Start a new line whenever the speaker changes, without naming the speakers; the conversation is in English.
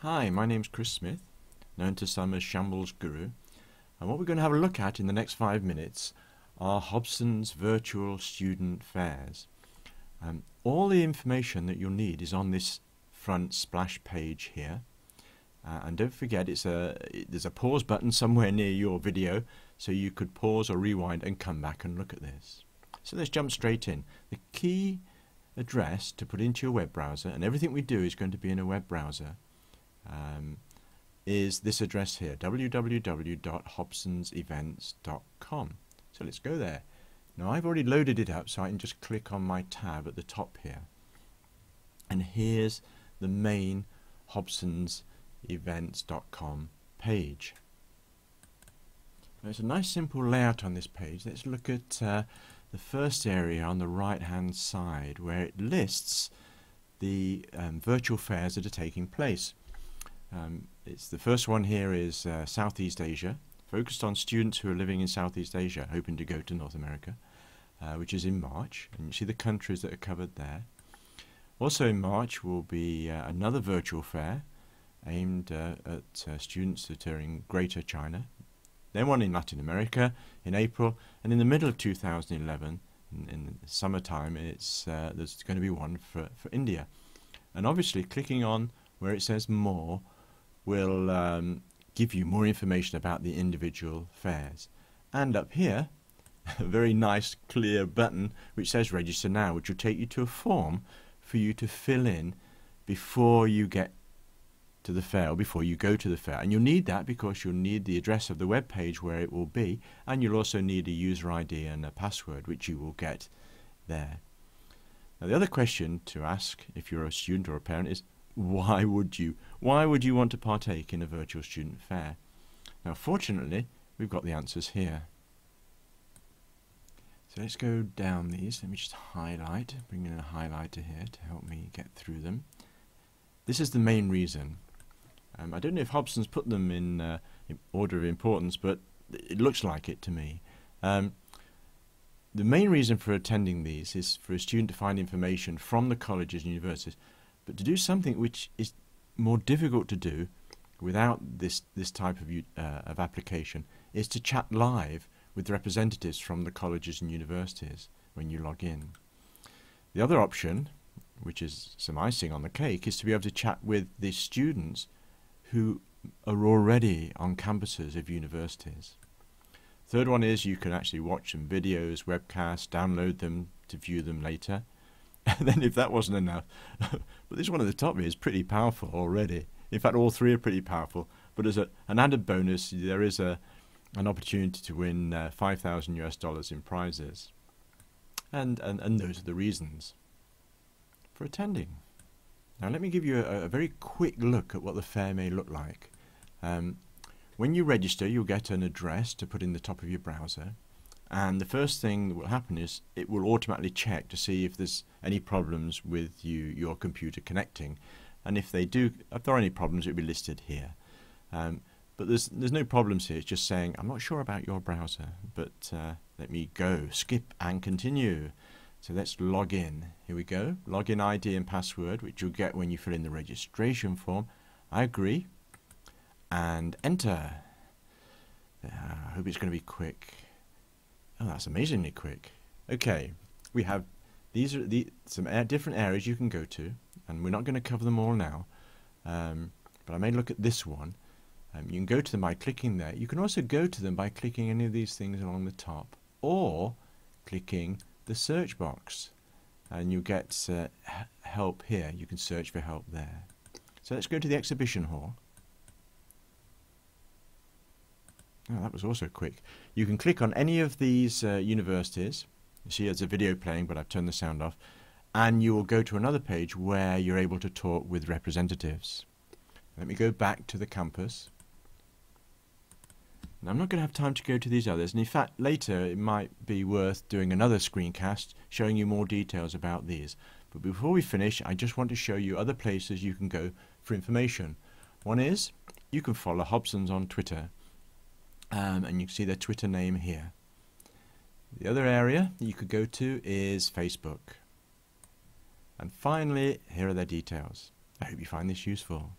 Hi, my name's Chris Smith, known to some as Shambles Guru, and what we're going to have a look at in the next 5 minutes are Hobsons virtual student fairs. All the information that you'll need is on this front splash page here, and don't forget there's a pause button somewhere near your video, so you could pause or rewind and come back and look at this. So let's jump straight in. The key address to put into your web browser, and everything we do is going to be in a web browser, is this address here, www.hobsonsevents.com. So let's go there. Now I've already loaded it up, so I can just click on my tab at the top here, and here's the main hobsonsevents.com page. There's a nice simple layout on this page. Let's look at the first area on the right hand side, where it lists the virtual fairs that are taking place. It's the first one here is Southeast Asia, focused on students who are living in Southeast Asia hoping to go to North America, which is in March, and you see the countries that are covered there. Also in March will be another virtual fair aimed at students that are in Greater China, then one in Latin America in April, and in the middle of 2011, in the summertime, there's going to be one for India. And obviously clicking on where it says more will give you more information about the individual fairs. And up here, a very nice clear button which says register now, which will take you to a form for you to fill in before you get to the fair, or before you go to the fair. And you'll need that because you'll need the address of the web page where it will be, and you'll also need a user ID and a password, which you will get there. Now the other question to ask if you're a student or a parent is, why would you want to partake in a virtual student fair? Now fortunately we've got the answers here. So let's go down these. Let me just highlight, bring in a highlighter here to help me get through them. This is the main reason. I don't know if Hobsons put them in order of importance, but it looks like it to me. The main reason for attending these is for a student to find information from the colleges and universities, but to do something which is more difficult to do without this type of application is to chat live with representatives from the colleges and universities when you log in. The other option, which is some icing on the cake, is to be able to chat with the students who are already on campuses of universities. Third one is you can actually watch some videos, webcasts, download them to view them later. And then if that wasn't enough, but this one at the top is pretty powerful already. In fact, all three are pretty powerful. But as an added bonus, there is an opportunity to win $5,000 in prizes. And those are the reasons for attending. Now let me give you a very quick look at what the fair may look like. When you register, you'll get an address to put in the top of your browser, and the first thing that will happen is it will automatically check to see if there's any problems with your computer connecting, and if there are any problems, it will be listed here. But there's no problems here. It's just saying I'm not sure about your browser, but let me go, skip and continue. So let's log in. Here we go. Login ID and password, which you'll get when you fill in the registration form. I agree. And enter. I hope it's going to be quick. Oh, that's amazingly quick. Okay, we have these are some different areas you can go to, and we're not going to cover them all now. But I may look at this one. You can go to them by clicking there. You can also go to them by clicking any of these things along the top, or clicking the search box, and you get help here. You can search for help there. So let's go to the exhibition hall. Oh, that was also quick. You can click on any of these universities. You see there's a video playing, but I've turned the sound off, and you will go to another page where you're able to talk with representatives. Let me go back to the campus. Now, I'm not going to have time to go to these others, and in fact later it might be worth doing another screencast showing you more details about these. But before we finish, I just want to show you other places you can go for information. One is you can follow Hobsons on Twitter, and you can see their Twitter name here. The other area that you could go to is Facebook. And finally, here are their details. I hope you find this useful.